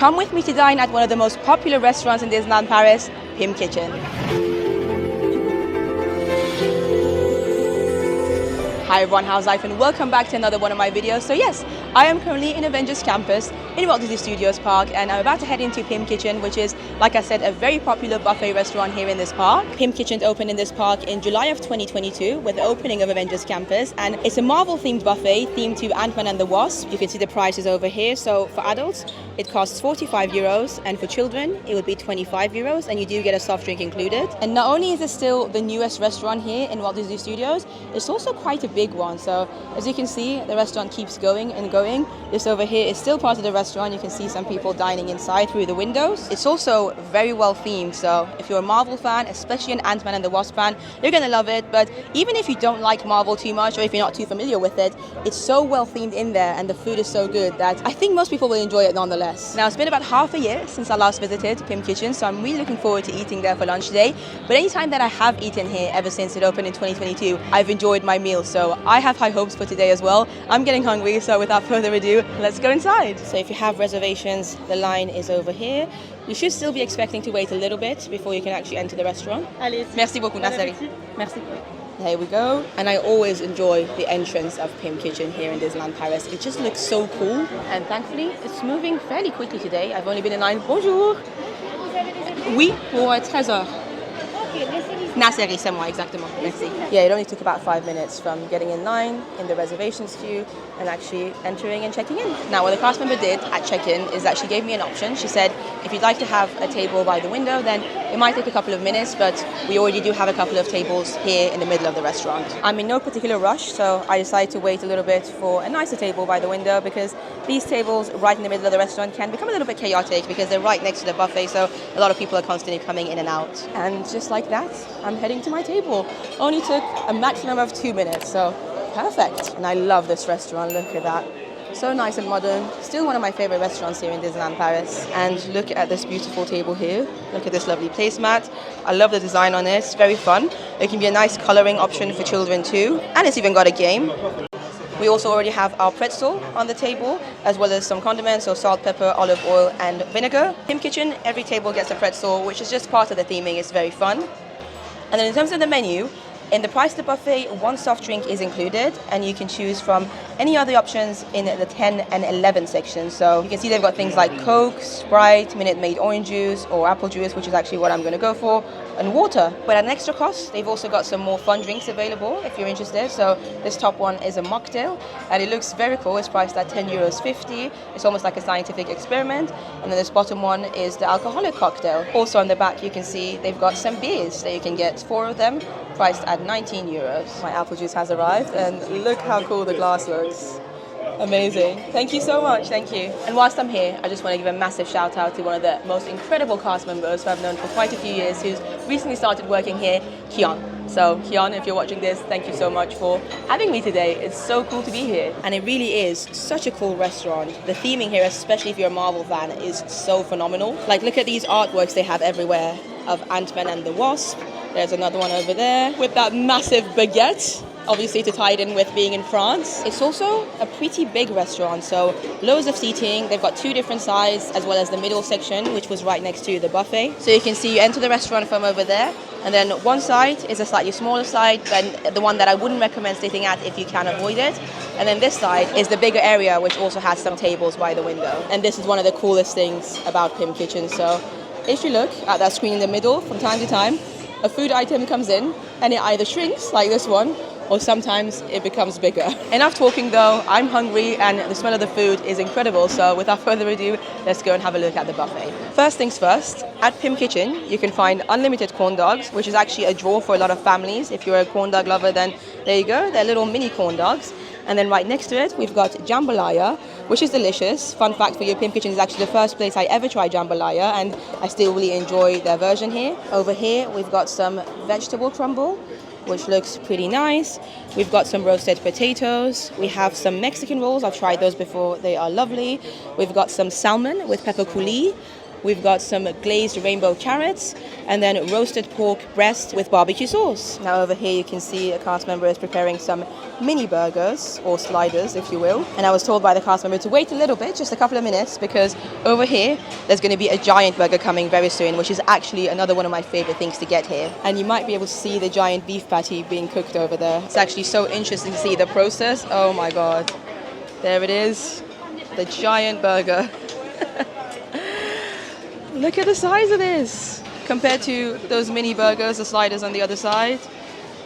Come with me to dine at one of the most popular restaurants in Disneyland Paris, Pym Kitchen. Hi everyone, how's life, and welcome back to another one of my videos. So yes, I am currently in Avengers Campus in Walt Disney Studios Park, and I'm about to head into Pym Kitchen, which is, like I said, a very popular buffet restaurant here in this park. Pym Kitchen opened in this park in July of 2022 with the opening of Avengers Campus, and it's a Marvel themed buffet themed to Ant-Man and the Wasp. You can see the prices over here. So for adults, it costs 45 euros, and for children, it would be 25 euros, and you do get a soft drink included. And not only is it still the newest restaurant here in Walt Disney Studios, it's also quite a big one. So as you can see, the restaurant keeps going and going. This over here is still part of the restaurant. You can see some people dining inside through the windows. It's also very well themed, so if you're a Marvel fan, especially an Ant-Man and the Wasp fan, you're gonna love it. But even if you don't like Marvel too much, or if you're not too familiar with it, it's so well themed in there, and the food is so good that I think most people will enjoy it nonetheless. Now, it's been about half a year since I last visited Pym Kitchen, so I'm really looking forward to eating there for lunch today. But anytime that I have eaten here ever since it opened in 2022, I've enjoyed my meal, so I have high hopes for today as well. I'm getting hungry, so without further ado, let's go inside. So if you have reservations, the line is over here. You should still be expecting to wait a little bit before you can actually enter the restaurant. Allez. Merci beaucoup, Nasseri. Merci. There we go. And I always enjoy the entrance of Pym Kitchen here in Disneyland Paris. It just looks so cool. And thankfully, it's moving fairly quickly today. I've only been in line. Bonjour. Oui, pour 13 heures. Nasseri, c'est moi, exactement. Merci. Yeah, it only took about 5 minutes from getting in line in the reservations queue and actually entering and checking in. Now, what the cast member did at check-in is that she gave me an option. She said, if you'd like to have a table by the window, then it might take a couple of minutes, but we already do have a couple of tables here in the middle of the restaurant. I'm in no particular rush, so I decided to wait a little bit for a nicer table by the window, because these tables right in the middle of the restaurant can become a little bit chaotic because they're right next to the buffet, so a lot of people are constantly coming in and out. And just like that, I'm heading to my table. Only took a maximum of 2 minutes, so perfect. And I love this restaurant, look at that. So nice and modern. Still one of my favorite restaurants here in Disneyland Paris. And look at this beautiful table here. Look at this lovely placemat. I love the design on it, it's very fun. It can be a nice coloring option for children too. And it's even got a game. We also already have our pretzel on the table, as well as some condiments, so salt, pepper, olive oil, and vinegar. Pym Kitchen, every table gets a pretzel, which is just part of the theming. It's very fun. And then in terms of the menu, in the price of the buffet, one soft drink is included, and you can choose from any other options in the 10 and 11 sections. So you can see they've got things like Coke, Sprite, Minute Maid orange juice, or apple juice, which is actually what I'm going to go for, and water. But at an extra cost, they've also got some more fun drinks available if you're interested. So this top one is a mocktail, and it looks very cool. It's priced at €10.50. It's almost like a scientific experiment. And then this bottom one is the alcoholic cocktail. Also on the back, you can see they've got some beers that you can get, 4 of them, priced at €19. My apple juice has arrived, and look how cool the glass looks. Amazing. Thank you so much. Thank you. And whilst I'm here, I just want to give a massive shout out to one of the most incredible cast members who I've known for quite a few years, who's recently started working here, Kian. So Kian, if you're watching this, thank you so much for having me today. It's so cool to be here. And it really is such a cool restaurant. The theming here, especially if you're a Marvel fan, is so phenomenal. Like, look at these artworks they have everywhere of Ant-Man and the Wasp. There's another one over there with that massive baguette, obviously to tie it in with being in France. It's also a pretty big restaurant, so loads of seating. They've got 2 different sides, as well as the middle section, which was right next to the buffet. So you can see you enter the restaurant from over there, and then one side is a slightly smaller side, and the one that I wouldn't recommend sitting at if you can avoid it. And then this side is the bigger area, which also has some tables by the window. And this is one of the coolest things about Pym Kitchen. So if you look at that screen in the middle, from time to time, a food item comes in, and it either shrinks, like this one, or sometimes it becomes bigger. Enough talking though, I'm hungry and the smell of the food is incredible, so without further ado, let's go and have a look at the buffet. First things first, at Pym Kitchen, you can find unlimited corn dogs, which is actually a draw for a lot of families. If you're a corn dog lover, then there you go, they're little mini corn dogs. And then right next to it, we've got jambalaya, which is delicious. Fun fact for you, Pym Kitchen is actually the first place I ever tried jambalaya, and I still really enjoy their version here. Over here, we've got some vegetable crumble, which looks pretty nice. We've got some roasted potatoes. We have some Mexican rolls. I've tried those before. They are lovely. We've got some salmon with pepper coulis. We've got some glazed rainbow carrots, and then roasted pork breast with barbecue sauce. Now over here you can see a cast member is preparing some mini burgers, or sliders if you will. And I was told by the cast member to wait a little bit, just a couple of minutes, because over here there's going to be a giant burger coming very soon, which is actually another one of my favorite things to get here. And you might be able to see the giant beef patty being cooked over there. It's actually so interesting to see the process. Oh my god. There it is. The giant burger. Look at the size of this compared to those mini burgers, the sliders on the other side.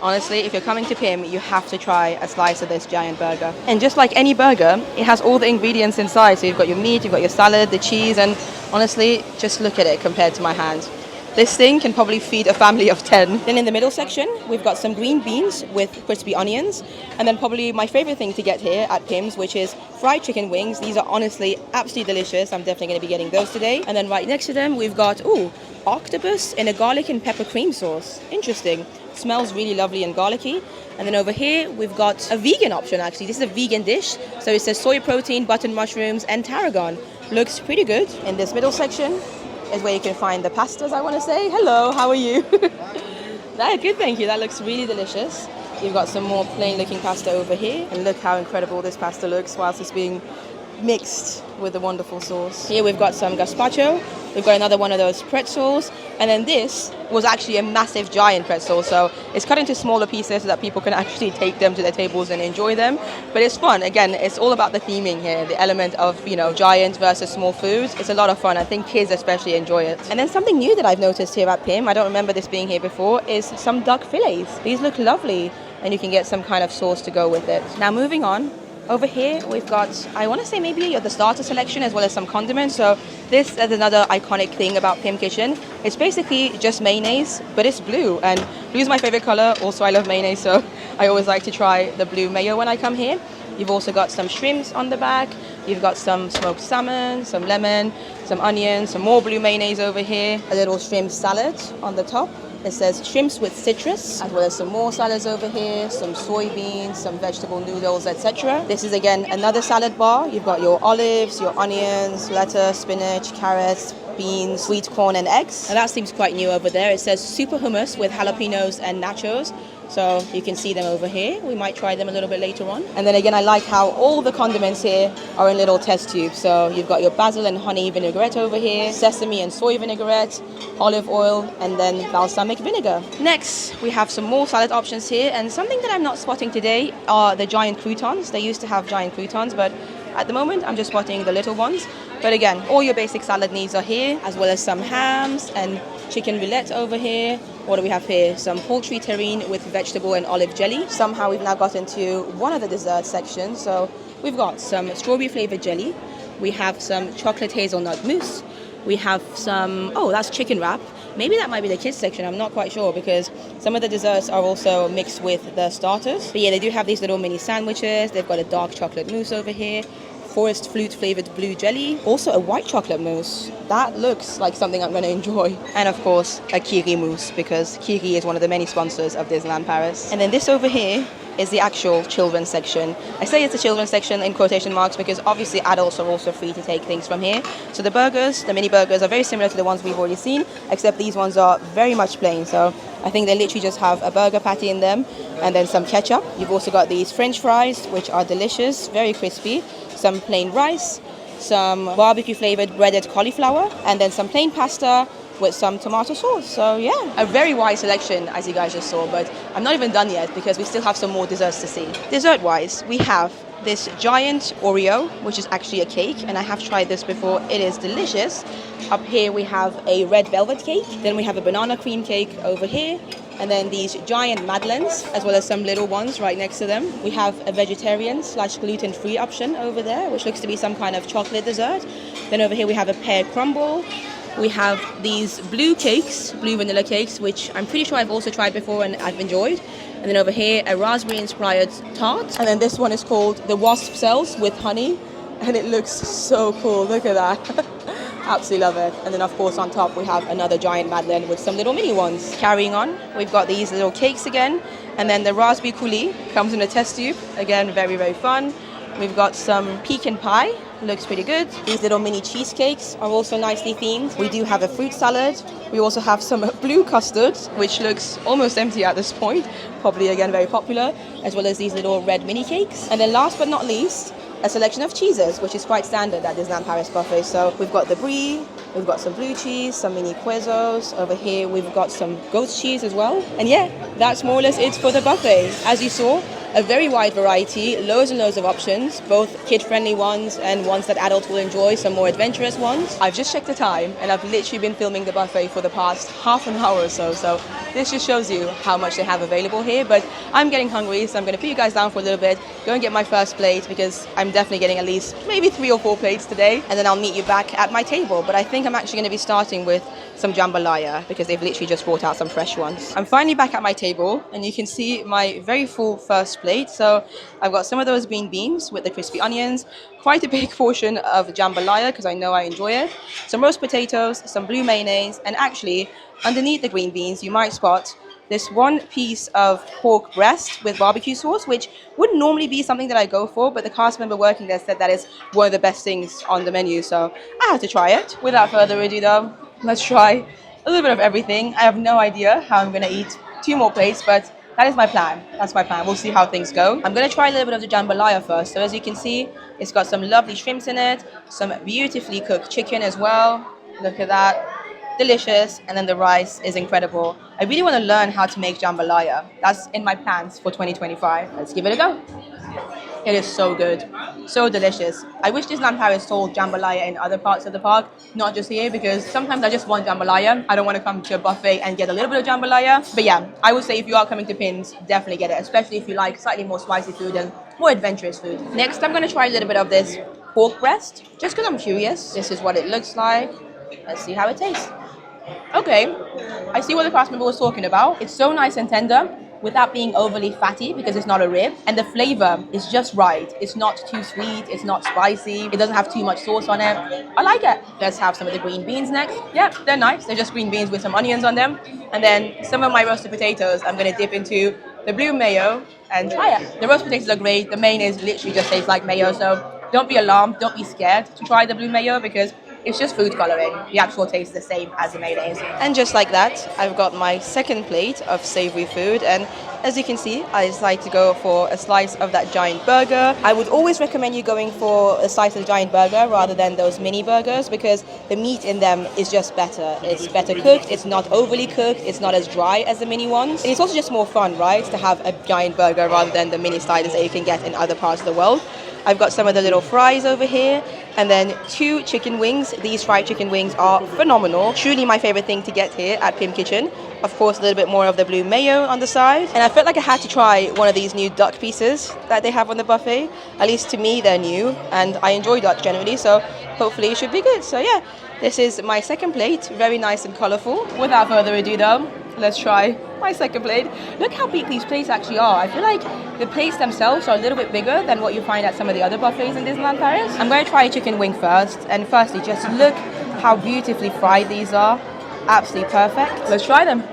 Honestly, if you're coming to Pym, you have to try a slice of this giant burger. And just like any burger, it has all the ingredients inside. So you've got your meat, you've got your salad, the cheese, and honestly, just look at it compared to my hand. This thing can probably feed a family of 10. Then in the middle section, we've got some green beans with crispy onions. And then probably my favorite thing to get here at Pym's, which is fried chicken wings. These are honestly absolutely delicious. I'm definitely going to be getting those today. And then right next to them, we've got, octopus in a garlic and pepper cream sauce. Interesting. Smells really lovely and garlicky. And then over here, we've got a vegan option actually. This is a vegan dish. So it says soy protein, button mushrooms, and tarragon. Looks pretty good. In this middle section is where you can find the pastas, I want to say. Hello, how are you? Good, thank you. That looks really delicious. You've got some more plain looking pasta over here. And look how incredible this pasta looks whilst it's being mixed with a wonderful sauce. Here we've got some gazpacho. We've got another one of those pretzels. And then this was actually a massive giant pretzel. So it's cut into smaller pieces so that people can actually take them to their tables and enjoy them. But it's fun. Again, it's all about the theming here. The element of, giant versus small foods. It's a lot of fun. I think kids especially enjoy it. And then something new that I've noticed here at Pym, I don't remember this being here before, is some duck fillets. These look lovely. And you can get some kind of sauce to go with it. Now moving on. Over here, we've got, I want to say maybe the starter selection as well as some condiments. So this is another iconic thing about Pym Kitchen. It's basically just mayonnaise, but it's blue. And blue is my favorite color. Also, I love mayonnaise, so I always like to try the blue mayo when I come here. You've also got some shrimps on the back. You've got some smoked salmon, some lemon, some onions, some more blue mayonnaise over here. A little shrimp salad on the top. It says shrimps with citrus, as well as some more salads over here, some soybeans, some vegetable noodles, etc. This is again another salad bar. You've got your olives, your onions, lettuce, spinach, carrots, beans, sweet corn and eggs. And that seems quite new over there. It says super hummus with jalapenos and nachos. So you can see them over here. We might try them a little bit later on. And then again, I like how all the condiments here are in little test tubes. So you've got your basil and honey vinaigrette over here, sesame and soy vinaigrette, olive oil, and then balsamic vinegar. Next, we have some more salad options here. And something that I'm not spotting today are the giant croutons. They used to have giant croutons, but at the moment, I'm just spotting the little ones. But again, all your basic salad needs are here, as well as some hams and chicken roulette over here. What do we have here? Some poultry terrine with vegetable and olive jelly. Somehow we've now got into one of the dessert sections. So we've got some strawberry flavored jelly. We have some chocolate hazelnut mousse. We have some, that's chicken wrap. Maybe that might be the kids section. I'm not quite sure because some of the desserts are also mixed with the starters. But yeah, they do have these little mini sandwiches. They've got a dark chocolate mousse over here. Forest flute flavored blue jelly, also a white chocolate mousse. That looks like something I'm going to enjoy. And of course, a kiri mousse, because kiri is one of the many sponsors of Disneyland Paris. And then this over here is the actual children's section. I say it's the children's section in quotation marks because obviously adults are also free to take things from here. So the burgers, the mini burgers, are very similar to the ones we've already seen, except these ones are very much plain. So I think they literally just have a burger patty in them and then some ketchup. You've also got these French fries, which are delicious, very crispy. Some plain rice, some barbecue flavored breaded cauliflower, and then some plain pasta with some tomato sauce. So yeah, a very wide selection as you guys just saw, but I'm not even done yet because we still have some more desserts to see. Dessert wise, we have this giant Oreo, which is actually a cake, and I have tried this before. It is delicious. Up here we have a red velvet cake, then we have a banana cream cake over here, and then these giant madeleines, as well as some little ones right next to them. We have a vegetarian/gluten-free option over there, which looks to be some kind of chocolate dessert. Then over here we have a pear crumble. We have these blue cakes, blue vanilla cakes, which I'm pretty sure I've also tried before and I've enjoyed. And then over here, a raspberry-inspired tart. And then this one is called the wasp cells with honey. And it looks so cool. Look at that. Absolutely love it. And then of course on top we have another giant madeleine with some little mini ones. Carrying on, we've got these little cakes again. And then the raspberry coulis comes in a test tube. Again, very, very fun. We've got some pecan pie, looks pretty good. These little mini cheesecakes are also nicely themed. We do have a fruit salad. We also have some blue custard, which looks almost empty at this point. Probably again very popular, as well as these little red mini cakes. And then last but not least, a selection of cheeses, which is quite standard at Disneyland Paris buffet. So we've got the brie, we've got some blue cheese, some mini quesos. Over here we've got some goat's cheese as well. And yeah, that's more or less it for the buffet. As you saw, a very wide variety, loads and loads of options, both kid-friendly ones and ones that adults will enjoy, some more adventurous ones. I've just checked the time and I've literally been filming the buffet for the past half an hour or so, so this just shows you how much they have available here. But I'm getting hungry, so I'm going to put you guys down for a little bit, go and get my first plate, because I'm definitely getting at least maybe 3 or 4 plates today, and then I'll meet you back at my table. But I think I'm actually going to be starting with some jambalaya, because they've literally just brought out some fresh ones. I'm finally back at my table, and you can see my very full first plate. So I've got some of those green beans with the crispy onions, quite a big portion of jambalaya because I know I enjoy it, some roast potatoes, some blue mayonnaise, and actually underneath the green beans you might spot this one piece of pork breast with barbecue sauce, which wouldn't normally be something that I go for, but the cast member working there said that is one of the best things on the menu, so I had to try it. Without further ado though, let's try a little bit of everything. I have no idea how I'm going to eat 2 more plates, but that is my plan. That's my plan. We'll see how things go. I'm going to try a little bit of the jambalaya first. So as you can see, it's got some lovely shrimps in it, some beautifully cooked chicken as well. Look at that. Delicious. And then the rice is incredible. I really want to learn how to make jambalaya. That's in my plans for 2025. Let's give it a go. It is so good. So delicious. I wish Disneyland Paris sold jambalaya in other parts of the park, not just here, because sometimes I just want jambalaya. I don't want to come to a buffet and get a little bit of jambalaya. But yeah, I would say if you are coming to Pym's, definitely get it, especially if you like slightly more spicy food and more adventurous food. Next, I'm going to try a little bit of this pork breast, just because I'm curious. This is what it looks like. Let's see how it tastes. Okay, I see what the cast member was talking about. It's so nice and tender, without being overly fatty because it's not a rib, and the flavor is just right. It's not too sweet, it's not spicy, it doesn't have too much sauce on it. I like it. Let's have some of the green beans next. Yeah, they're nice. They're just green beans with some onions on them. And then some of my roasted potatoes I'm going to dip into the blue mayo and try it. The roasted potatoes are great. The mayonnaise literally just tastes like mayo, so don't be alarmed, don't be scared to try the blue mayo because it's just food coloring. The actual taste is the same as the mayonnaise. And just like that, I've got my second plate of savory food. And as you can see, I decided to go for a slice of that giant burger. I would always recommend you going for a slice of the giant burger rather than those mini burgers, because the meat in them is just better. It's better cooked, it's not overly cooked, it's not as dry as the mini ones. And it's also just more fun, right, to have a giant burger rather than the mini sliders that you can get in other parts of the world. I've got some of the little fries over here, and then 2 chicken wings. These fried chicken wings are phenomenal. Truly my favorite thing to get here at Pym Kitchen. Of course, a little bit more of the blue mayo on the side. And I felt like I had to try one of these new duck pieces that they have on the buffet. At least to me, they're new, and I enjoy duck generally, so hopefully it should be good. So yeah, this is my second plate. Very nice and colorful. Without further ado though, let's try my second plate. Look how big these plates actually are. I feel like the plates themselves are a little bit bigger than what you find at some of the other buffets in Disneyland Paris. I'm going to try a chicken wing first. And firstly, just look how beautifully fried these are. Absolutely perfect. Let's try them.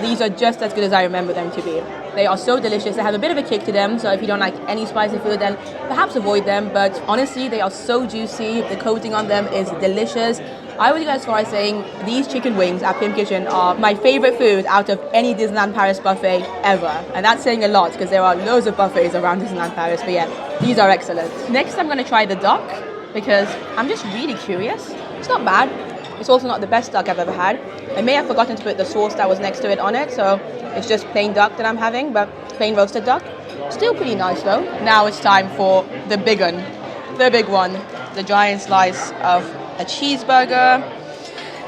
These are just as good as I remember them to be. They are so delicious. They have a bit of a kick to them, so if you don't like any spicy food, then perhaps avoid them. But honestly, they are so juicy. The coating on them is delicious. I would go as far as saying these chicken wings at Pym Kitchen are my favorite food out of any Disneyland Paris buffet ever. And that's saying a lot because there are loads of buffets around Disneyland Paris. But yeah, these are excellent. Next, I'm going to try the duck because I'm just really curious. It's not bad. It's also not the best duck I've ever had. I may have forgotten to put the sauce that was next to it on it, so it's just plain duck that I'm having, but plain roasted duck. Still pretty nice though. Now it's time for the big one, the giant slice of a cheeseburger.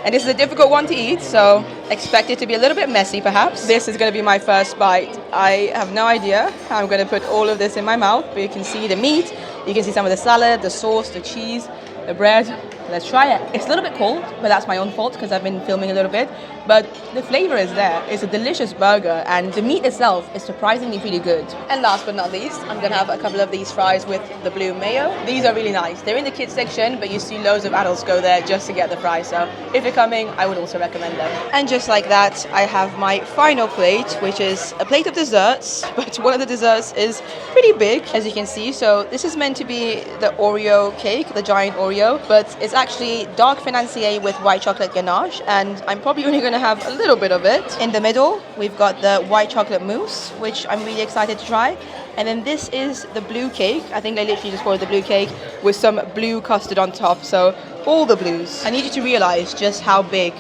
And this is a difficult one to eat, so expect it to be a little bit messy perhaps. This is going to be my first bite. I have no idea how I'm going to put all of this in my mouth, but you can see the meat, you can see some of the salad, the sauce, the cheese, the bread. Let's try it. It's a little bit cold, but that's my own fault because I've been filming a little bit. But the flavor is there. It's a delicious burger, and the meat itself is surprisingly pretty good. And last but not least, I'm gonna have a couple of these fries with the blue mayo. These are really nice. They're in the kids section, but you see loads of adults go there just to get the fries. So if you're coming, I would also recommend them. And just like that, I have my final plate, which is a plate of desserts, but one of the desserts is pretty big, as you can see. So this is meant to be the Oreo cake, the giant Oreo, but it's actually dark financier with white chocolate ganache, and I'm probably only going to have a little bit of it. In the middle, we've got the white chocolate mousse, which I'm really excited to try. And then this is the blue cake. I think they literally just call it the blue cake with some blue custard on top. So all the blues. I need you to realize just how big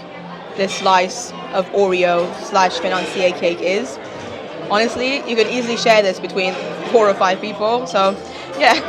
this slice of Oreo / financier cake is. Honestly, you could easily share this between 4 or 5 people. So yeah,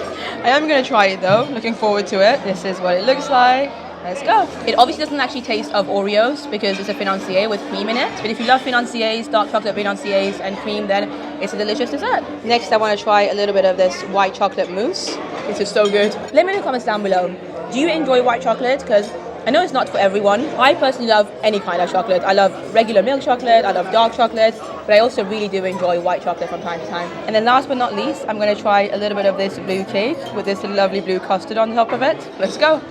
I am going to try it though. Looking forward to it. This is what it looks like. Let's go. It obviously doesn't actually taste of Oreos because it's a financier with cream in it. But if you love financiers, dark chocolate financiers and cream, then it's a delicious dessert. Next, I want to try a little bit of this white chocolate mousse. This is so good. Let me know in the comments down below. Do you enjoy white chocolate? Because I know it's not for everyone. I personally love any kind of chocolate. I love regular milk chocolate, I love dark chocolate, but I also really do enjoy white chocolate from time to time. And then last but not least, I'm going to try a little bit of this blue cake with this lovely blue custard on top of it. Let's go.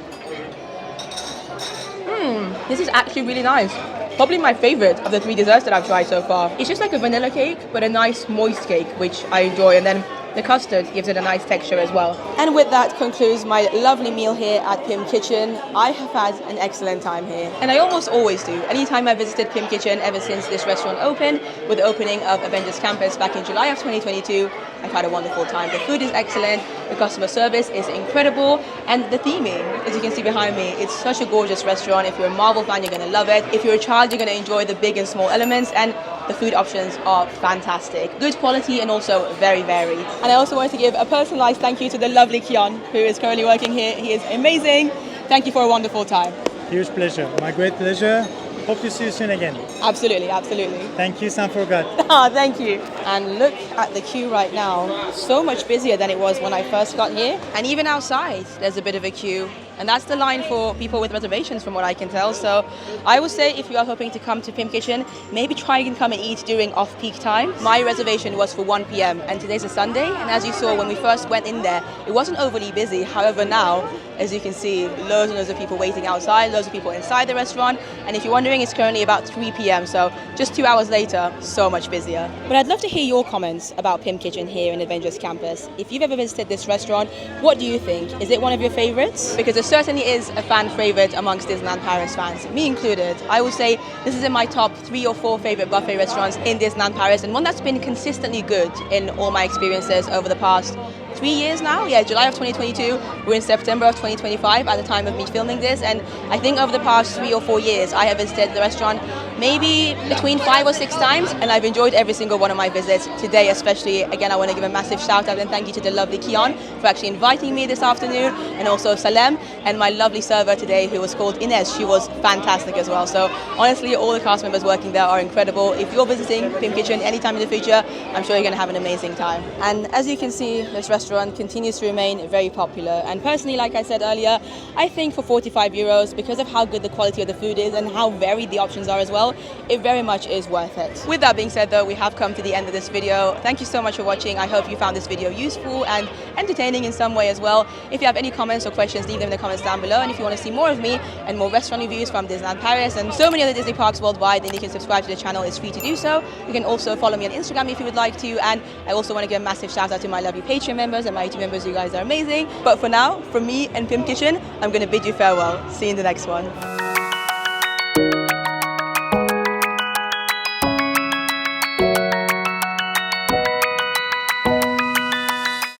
This is actually really nice. Probably my favorite of the 3 desserts that I've tried so far. It's just like a vanilla cake, but a nice moist cake, which I enjoy. And then the custard gives it a nice texture as well. And with that concludes my lovely meal here at Pym Kitchen. I have had an excellent time here, and I almost always do. Anytime I visited Pym Kitchen ever since this restaurant opened, with the opening of Avengers Campus back in July of 2022, I've had a wonderful time. The food is excellent, the customer service is incredible, and the theming, as you can see behind me, it's such a gorgeous restaurant. If you're a Marvel fan, you're going to love it. If you're a child, you're going to enjoy the big and small elements, and the food options are fantastic. Good quality and also very varied. And I also want to give a personalized thank you to the lovely Kian, who is currently working here. He is amazing. Thank you for a wonderful time. Huge pleasure. My great pleasure. Hope to see you soon again. Absolutely, absolutely. Thank you, San Forgot. Thank you. And look at the queue right now. So much busier than it was when I first got here. And even outside, there's a bit of a queue. And that's the line for people with reservations from what I can tell. So I would say if you are hoping to come to Pym Kitchen, maybe try and come and eat during off-peak time. My reservation was for 1 p.m. and today's a Sunday. And as you saw when we first went in there, it wasn't overly busy. However, now, as you can see, loads and loads of people waiting outside, loads of people inside the restaurant. And if you're wondering, it's currently about 3 p.m. So just 2 hours later, so much busier. But I'd love to hear your comments about Pym Kitchen here in Avengers Campus. If you've ever visited this restaurant, what do you think? Is it one of your favorites? Because it certainly is a fan favorite amongst Disneyland Paris fans, me included. I would say this is in my top 3 or 4 favorite buffet restaurants in Disneyland Paris, and one that's been consistently good in all my experiences over the past 3 years now. Yeah, July of 2022. We're in September of 2025 at the time of me filming this, and I think over the past 3 or 4 years I have visited the restaurant maybe between 5 or 6 times, and I've enjoyed every single one of my visits. Today especially, again, I want to give a massive shout out and thank you to the lovely Kian for actually inviting me this afternoon, and also Salem and my lovely server today who was called Inez. She was fantastic as well. So honestly, all the cast members working there are incredible. If you're visiting Pym Kitchen anytime in the future, I'm sure you're going to have an amazing time. And as you can see, this restaurant continues to remain very popular, and personally, like I said earlier, I think for 45 euros, because of how good the quality of the food is and how varied the options are as well, it very much is worth it. With that being said though, we have come to the end of this video. Thank you so much for watching. I hope you found this video useful and entertaining in some way as well. If you have any comments or questions, leave them in the comments down below, and if you want to see more of me and more restaurant reviews from Disneyland Paris and so many other Disney parks worldwide, then you can subscribe to the channel. It's free to do so. You can also follow me on Instagram if you would like to, and I also want to give a massive shout out to my lovely Patreon members and my YouTube members. You guys are amazing. But for now, from me and Pym Kitchen, I'm going to bid you farewell. See you in the next one.